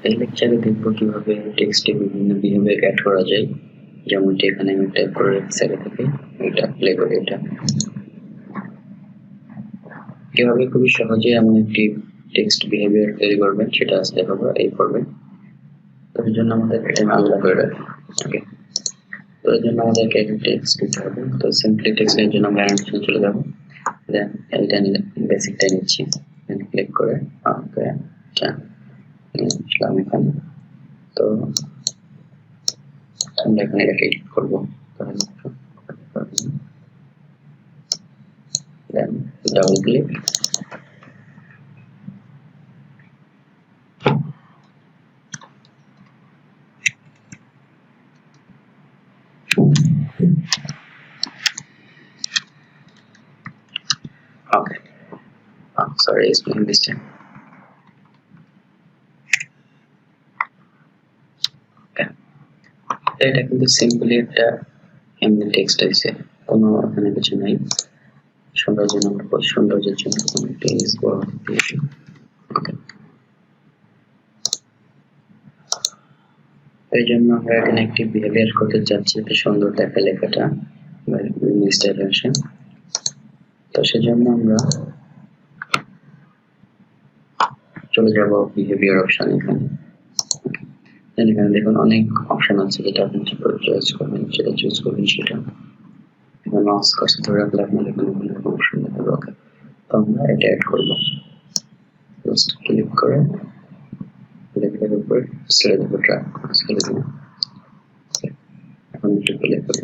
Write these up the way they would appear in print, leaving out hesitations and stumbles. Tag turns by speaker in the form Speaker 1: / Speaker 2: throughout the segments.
Speaker 1: এই লেকচারে দেখব কিভাবে টেক্সটে বিভিন্ন বিহেভিয়ার অ্যাড করা যায়। যেমনটি এখানে আমি টাইপ করে রাখছি আগে থেকে, এটা প্লে করে এটা কিভাবে খুবই সহজে এমন একটি টেক্সট বিহেভিয়ার তৈরি করবেন সেটা আজ দেখাবো এই পর্বে। তো এর জন্য আমাদের এটা আলাদা করে রাখি। ওকে, তো এর জন্য আমাদেরকে একটা টেক্সট দিতে হবে। তো সিম্পলি টেক্সটের জন্য আমরা অ্যানিমেশন চলে যাব। দেন এটা বেসিকটা নিচ্ছি, দেন ক্লিক করে ওকে আসলাম এখানে। তো আমরা এখানে এটাকে এডিট করবো। Then double click, okay. Sorry, it's been this time. Okay. এটা কিন্তু সিম্পলি একটা এমনি টেক্সট আছে, কোনো এখানে কিছু নাই। সৌন্দর্যের জন্য কোনো টেক্সট বড় দিয়েছি। ওকে, এই জন্য আমরা এখানে একটি বিহেভিয়ার করতে চাচ্ছি যাতে সুন্দর দেখা লেখাটা বা স্টাইল আসে। তো সেজন্য আমরা চলে যাব বিহেভিয়ার অপশন। এখানে দেখুন অনেক অপশন আছে, যেটা আপনি চয়েস করবেন সেটা চুজ করবেন। সেটা এখানে মাউস কার্সর ধরে রাখলে আপনার এখানে বিভিন্ন অপশন দেখাবে। ওকে, তো আমরা এটা অ্যাড করব। জাস্ট ক্লিক করে লেখার উপর ছেড়ে দেবো, ড্র্যাগ করে ছেড়ে দেবো। এখন একটু প্লে করি।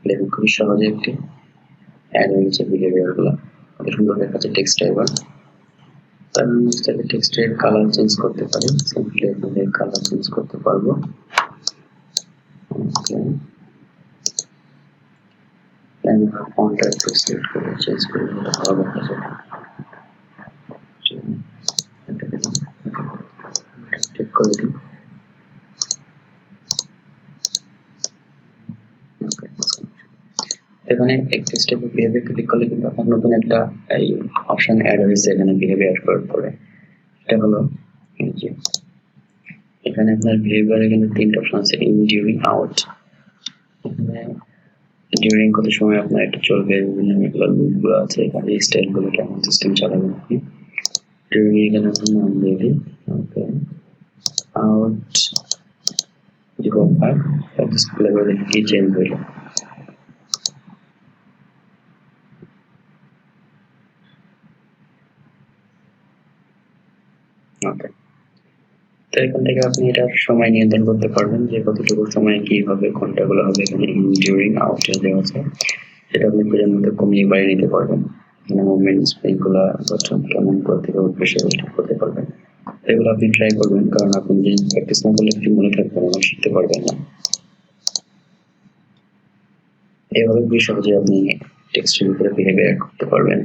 Speaker 1: দেখুন খুবই সহজে একটি অ্যাড হয়ে গেছে বিহেভিয়ার গুলো, কত সুন্দর দেখাচ্ছে টেক্সট। এবার তার চাইলে টেক্সটের কালার চেঞ্জ করতে পারি, সিম্পলি এখানে কালার চেঞ্জ করতে পারবো। আমরা ফন্টটা একটু সিলেক্ট করে চেঞ্জ করে দিলে ভালো দেখা যাবে। ঠিক করে দিই। এখানে টেক্সট এর বিহেভিয়ার ক্লিক করলে কিন্তু আপনার নতুন একটা এই অপশন অ্যাড হয়েছে এখানে বিহেভিয়ার অ্যাড করার পরে। এটা হলো এই যে এখানে আপনার বিহেভিয়ারে কিন্তু তিনটা অপশন আছে, ইন, ডিউরিং, আউট। এখানে ডিউরিং কত সময় আপনার এটা চলবে, বিভিন্ন লুপগুলো আছে, এখানে স্টাইলগুলো কেমন সিস্টেম চালাবেন আপনি। ডিউরিং এখানে আপনি নাম দিয়ে দিই। ওকে, আউট 05 ডিসপ্লে করে কি চেঞ্জ হইলো। ওকে, তো এখান থেকে আপনি এটার সময় নিয়ন্ত্রণ করতে পারবেন যে কতটুকু সময় কি হবে, ঘন্টাগুলো হবে। এখানে ইন, ডিউরিং, আউট দেওয়া আছে, সেটা আপনি প্রয়োজন মতো কমিয়ে বাড়িয়ে নিতে পারবেন। এখানে মুভমেন্ট স্প্রিংগুলো কেমন করে থেকে উঠবে সেগুলো ঠিক করতে পারবেন। এগুলো আপনি ট্রাই করবেন, কারণ আপনি যে প্র্যাকটিস না করলে কিছু মনে থাকবে না, শিখতে পারবেন না। এভাবে খুবই সহজে আপনি টেক্সটের উপরে বিহেভিয়ার করতে পারবেন।